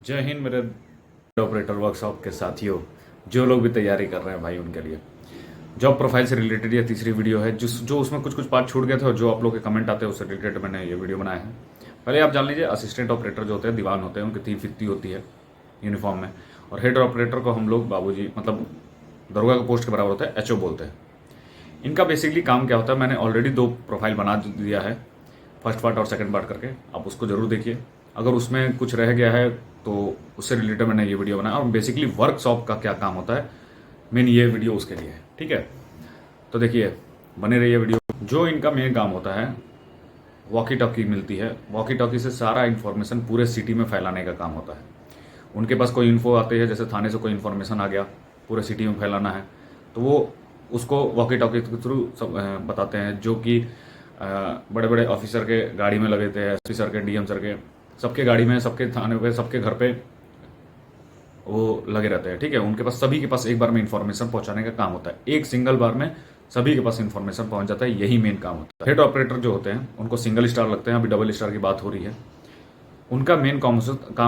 जय हिंद मेरे operator workshop के साथियों, जो लोग भी तैयारी कर रहे हैं भाई उनके लिए जॉब प्रोफाइल से रिलेटेड ये तीसरी वीडियो है जो उसमें कुछ कुछ पार्ट छूट गए थे और जो आप लोग के कमेंट आते हैं उससे रिलेटेड मैंने ये वीडियो बनाया है। पहले आप जान लीजिए, असिस्टेंट ऑपरेटर जो होते हैं दीवान होते हैं, उनकी 3 फिफ्टी होती है यूनिफॉर्म में, और हेड ऑपरेटर को हम लोग बाबूजी मतलब दरोगा के पोस्ट के बराबर होता है, एचओ बोलते हैं। इनका बेसिकली काम क्या होता है, मैंने ऑलरेडी 2 प्रोफाइल बना दिया है, फर्स्ट पार्ट और सेकंड पार्ट करके, आप उसको जरूर देखिए। अगर उसमें कुछ रह गया है तो उससे रिलेटेड मैंने ये वीडियो बनाया, और बेसिकली वर्कशॉप का क्या काम होता है, मेन ये वीडियो उसके लिए है। ठीक है, तो देखिए बने रहिए वीडियो। जो इनका मेन काम होता है, वॉकी टॉकी मिलती है, वॉकी टॉकी से सारा इन्फॉर्मेशन पूरे सिटी में फैलाने का काम होता है। उनके पास कोई इन्फो आती है, जैसे थाने से कोई इन्फॉर्मेशन आ गया, पूरे सिटी में फैलाना है, तो वो उसको वॉकी टॉकी के थ्रू सब बताते हैं, जो कि बड़े बड़े ऑफिसर के गाड़ी में लगे थे, एसपी सर के, डीएम सर के, सबके गाड़ी में, सबके थाने पे, सबके घर पे वो लगे रहते हैं। ठीक है, उनके पास सभी के पास एक बार में इन्फॉर्मेशन पहुंचाने का काम होता है, एक सिंगल बार में सभी के पास इन्फॉर्मेशन पहुंच जाता है, यही मेन काम होता है। हेड ऑपरेटर जो होते हैं उनको सिंगल स्टार लगते हैं, अभी डबल स्टार की बात हो रही है। उनका मेन काम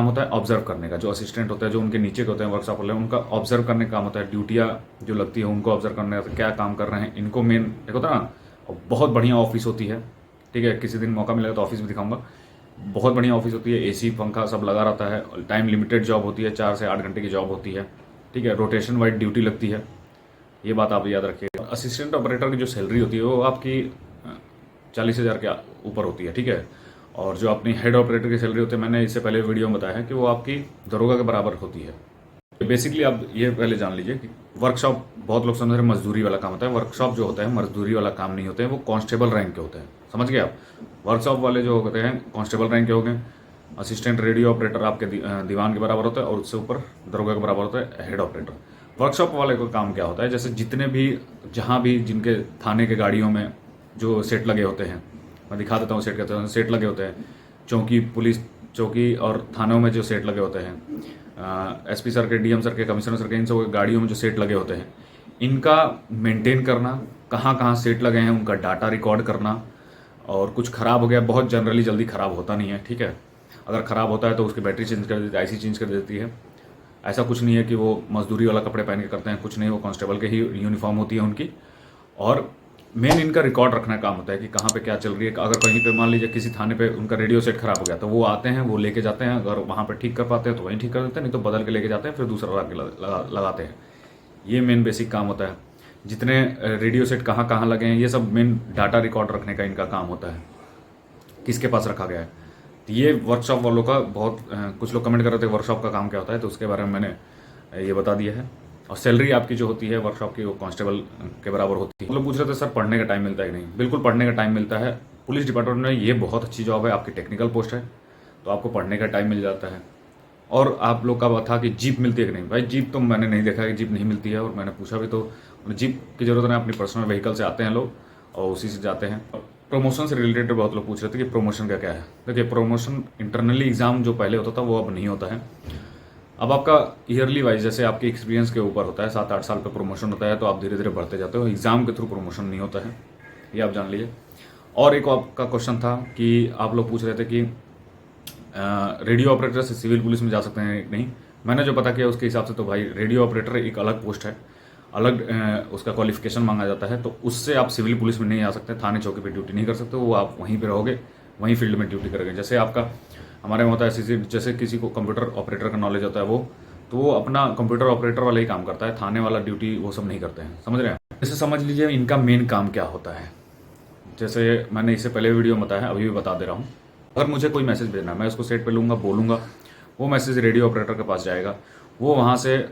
होता है ऑब्जर्व करने का। जो असिस्टेंट होता है, जो उनके नीचे के होते हैं वर्कशॉप वाले, उनका ऑब्जर्व करने का काम होता है। ड्यूटियाँ जो लगती है उनको ऑब्जर्व करने का, क्या काम कर रहे हैं इनको मेन एक होता है ना। बहुत बढ़िया ऑफिस होती है, ठीक है, किसी दिन मौका मिलेगा तो ऑफिस भी दिखाऊंगा। बहुत बढ़िया ऑफिस होती है, एसी पंखा सब लगा रहता है, टाइम लिमिटेड जॉब होती है, 4 से 8 घंटे की जॉब होती है। ठीक है, रोटेशन वाइज ड्यूटी लगती है, ये बात आप याद रखिए। असिस्टेंट ऑपरेटर की जो सैलरी होती है वो आपकी 40,000 के ऊपर होती है। ठीक है, और जो अपनी हेड ऑपरेटर की सैलरी होती है, मैंने इससे पहले वीडियो में बताया है कि वो आपकी दरोगा के बराबर होती है। बेसिकली आप ये पहले जान लीजिए कि वर्कशॉप, बहुत लोग समझ रहे हैं मजदूरी वाला काम होता है। वर्कशॉप जो होता है मजदूरी वाला काम नहीं होते हैं, वो कांस्टेबल रैंक के होते हैं, समझ गए आप। वर्कशॉप वाले जो होते हैं कांस्टेबल रैंक के हो गए। असिस्टेंट रेडियो ऑपरेटर आपके दीवान के बराबर होता है, और उससे ऊपर दरोगा के बराबर होता है हेड ऑपरेटर। वर्कशॉप वाले का काम क्या होता है, जैसे जितने भी जहाँ भी जिनके थाने के गाड़ियों में जो सेट लगे होते हैं, मैं दिखा देता हूँ, सेट कहते हैं, सेट लगे होते हैं, चौकी, पुलिस चौकी और थानों में जो सेट लगे होते हैं, एसपी सर के, डीएम सर के, कमिश्नर सर के, इन सब गाड़ियों में जो सेट लगे होते हैं, इनका मेंटेन करना, कहाँ कहाँ सेट लगे हैं उनका डाटा रिकॉर्ड करना। और कुछ ख़राब हो गया, बहुत जनरली जल्दी ख़राब होता नहीं है, ठीक है, अगर ख़राब होता है तो उसकी बैटरी चेंज कर देती है, आईसी चेंज कर देती है। ऐसा कुछ नहीं है कि वो मजदूरी वाला कपड़े पहन के करते हैं, कुछ नहीं, वो कांस्टेबल के ही यूनिफॉर्म होती है उनकी। और मेन इनका रिकॉर्ड रखना काम होता है कि कहाँ पे क्या चल रही है। अगर कहीं पे मान लीजिए किसी थाने पे उनका रेडियो सेट खराब हो गया, तो वो आते हैं, वो लेके जाते हैं, अगर वहाँ पे ठीक कर पाते हैं तो वहीं ठीक कर देते हैं, नहीं तो बदल के लेके जाते हैं, फिर दूसरा लगाते हैं। ये मेन बेसिक काम होता है। जितने रेडियो सेट कहाँ कहाँ लगे हैं, ये सब मेन डाटा रिकॉर्ड रखने का इनका काम होता है, किसके पास रखा गया है। तो ये वर्कशॉप वालों का बहुत कुछ लोग कमेंट कर रहे थे वर्कशॉप का काम क्या होता है, तो उसके बारे में मैंने ये बता दिया है। और सैलरी आपकी जो होती है वर्कशॉप की, वो कांस्टेबल के बराबर होती है। लोग पूछ रहे थे सर पढ़ने का टाइम मिलता है कि नहीं, बिल्कुल पढ़ने का टाइम मिलता है। पुलिस डिपार्टमेंट में ये बहुत अच्छी जॉब है, आपकी टेक्निकल पोस्ट है, तो आपको पढ़ने का टाइम मिल जाता है। और आप लोग का था कि जीप मिलती है कि नहीं, भाई जीप तो मैंने नहीं देखा कि जीप नहीं मिलती है, और मैंने पूछा भी तो जीप की जरूरत नहीं, अपनी पर्सनल व्हीकल से आते हैं लोग और उसी से जाते हैं। प्रमोशन से रिलेटेड बहुत लोग पूछ रहे थे कि प्रमोशन का क्या है। देखिए, प्रमोशन इंटरनली एग्जाम जो पहले होता था वो अब नहीं होता है। अब आपका ईयरली वाइज, जैसे आपके एक्सपीरियंस के ऊपर होता है, 7-8 साल पे प्रमोशन होता है, तो आप धीरे धीरे बढ़ते जाते हो, एग्जाम के थ्रू प्रमोशन नहीं होता है, ये आप जान लीजिए। और एक आपका क्वेश्चन था कि आप लोग पूछ रहे थे कि रेडियो ऑपरेटर से सिविल पुलिस में जा सकते हैं नहीं। मैंने जो पता किया उसके हिसाब से तो भाई रेडियो ऑपरेटर एक अलग पोस्ट है, अलग उसका क्वालिफिकेशन मांगा जाता है, तो उससे आप सिविल पुलिस में नहीं आ सकते, थाने चौकी पे ड्यूटी नहीं कर सकते, वो आप वहीं पे रहोगे, वहीं फील्ड में ड्यूटी करोगे। जैसे आपका हमारे में होता है जैसे किसी को कंप्यूटर ऑपरेटर का नॉलेज होता है वो, तो वो अपना कंप्यूटर ऑपरेटर वाला ही काम करता है, थाने वाला ड्यूटी वो सब नहीं करते हैं, समझ रहे हैं। जैसे समझ लीजिए इनका मेन काम क्या होता है, जैसे मैंने इससे पहले वीडियो में बताया, अभी भी बता दे रहा हूँ। अगर मुझे कोई मैसेज भेजना है, मैं उसको सेट पे लूँगा, बोलूँगा, वो मैसेज रेडियो ऑपरेटर के पास जाएगा, वो वहाँ से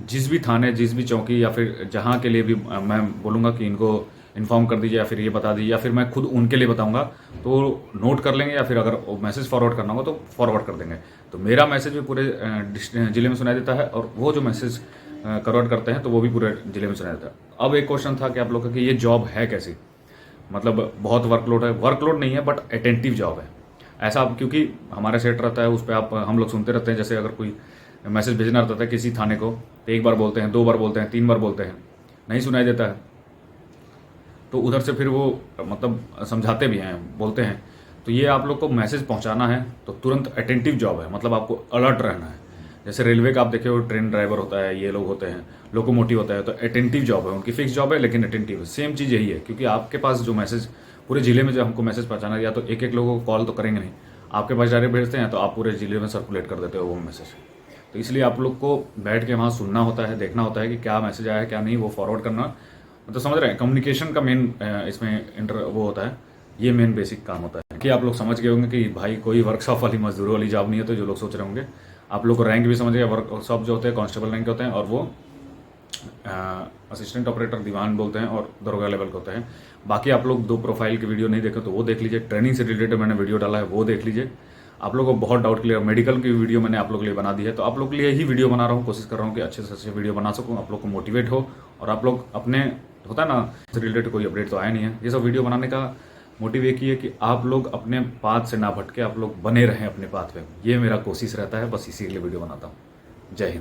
जिस भी थाने, जिस भी चौकी, या फिर जहाँ के लिए भी मैं बोलूँगा कि इनको इन्फॉर्म कर दीजिए, या फिर ये बता दीजिए, या फिर मैं खुद उनके लिए बताऊँगा, तो नोट कर लेंगे, या फिर अगर मैसेज फॉरवर्ड करना होगा तो फॉरवर्ड कर देंगे। तो मेरा मैसेज भी पूरे जिले में सुनाई देता है, और वो जो मैसेज फॉरवर्ड करते हैं तो वो भी पूरे जिले में सुनाई देता है। अब एक क्वेश्चन था कि आप लोग का कि ये जॉब है कैसी, मतलब बहुत वर्कलोड है। वर्कलोड नहीं है, बट अटेंटिव जॉब है ऐसा, क्योंकि हमारे सेट रहता है, उस पर आप हम लोग सुनते रहते हैं। जैसे अगर कोई मैसेज भेजना रहता है किसी थाने को, तो 1 बार बोलते हैं, 2 बार बोलते हैं, 3 बार बोलते हैं, नहीं सुनाई देता है, तो उधर से फिर वो मतलब समझाते भी हैं, बोलते हैं। तो ये आप लोग को मैसेज पहुंचाना है तो तुरंत अटेंटिव जॉब है, मतलब आपको अलर्ट रहना है। जैसे रेलवे का आप देखिए, वो ट्रेन ड्राइवर होता है, ये लोग होते हैं, लोकोमोटिव होता है, तो अटेंटिव जॉब है उनकी, फिक्स जॉब है लेकिन अटेंटिव है। सेम चीज़ यही है, क्योंकि आपके पास जो मैसेज पूरे जिले में जो हमको मैसेज पहुँचाना है, या तो एक एक लोगों को कॉल तो करेंगे नहीं, आपके पास डायरेक्ट भेजते हैं तो आप पूरे जिले में सर्कुलेट कर देते हो वो मैसेज। तो इसलिए आप लोग को बैठ के वहाँ सुनना होता है, देखना होता है कि क्या मैसेज आया है क्या नहीं, वो फॉरवर्ड करना, मतलब समझ रहे हैं, कम्युनिकेशन का मेन इसमें वो होता है, ये मेन बेसिक काम होता है। कि आप लोग समझ गए होंगे कि भाई कोई वर्कशॉप वाली मजदूरों वाली जॉब नहीं है, तो जो लोग सोच रहे होंगे, आप लोग को रैंक भी समझ गए, वर्कशॉप जो होते हैं कांस्टेबल रैंक के होते हैं, और वो असिस्टेंट ऑपरेटर दीवान बोलते हैं, और दरोगा लेवल के होते हैं। बाकी आप लोग 2 प्रोफाइल की वीडियो नहीं देखे तो वो देख लीजिए, ट्रेनिंग से रिलेटेड मैंने वीडियो डाला है वो देख लीजिए। आप लोगों को बहुत डाउट क्लियर, मेडिकल की वीडियो मैंने आप लोग के लिए बना दी है, तो आप लोग के लिए ही वीडियो बना रहा हूँ, कोशिश कर रहा हूँ कि अच्छे से अच्छे वीडियो बना सकूँ, आप लोग को मोटिवेट हो, और आप लोग अपने, होता है ना, से रिलेटेड कोई अपडेट तो आया नहीं है, ये सब वीडियो बनाने का मोटिव एक ही है कि आप लोग अपने पाथ से ना भटके, आप लोग बने रहें अपने पाथ पे, ये मेरा कोशिश रहता है, बस इसी के लिए वीडियो बनाता हूँ। जय हिंद।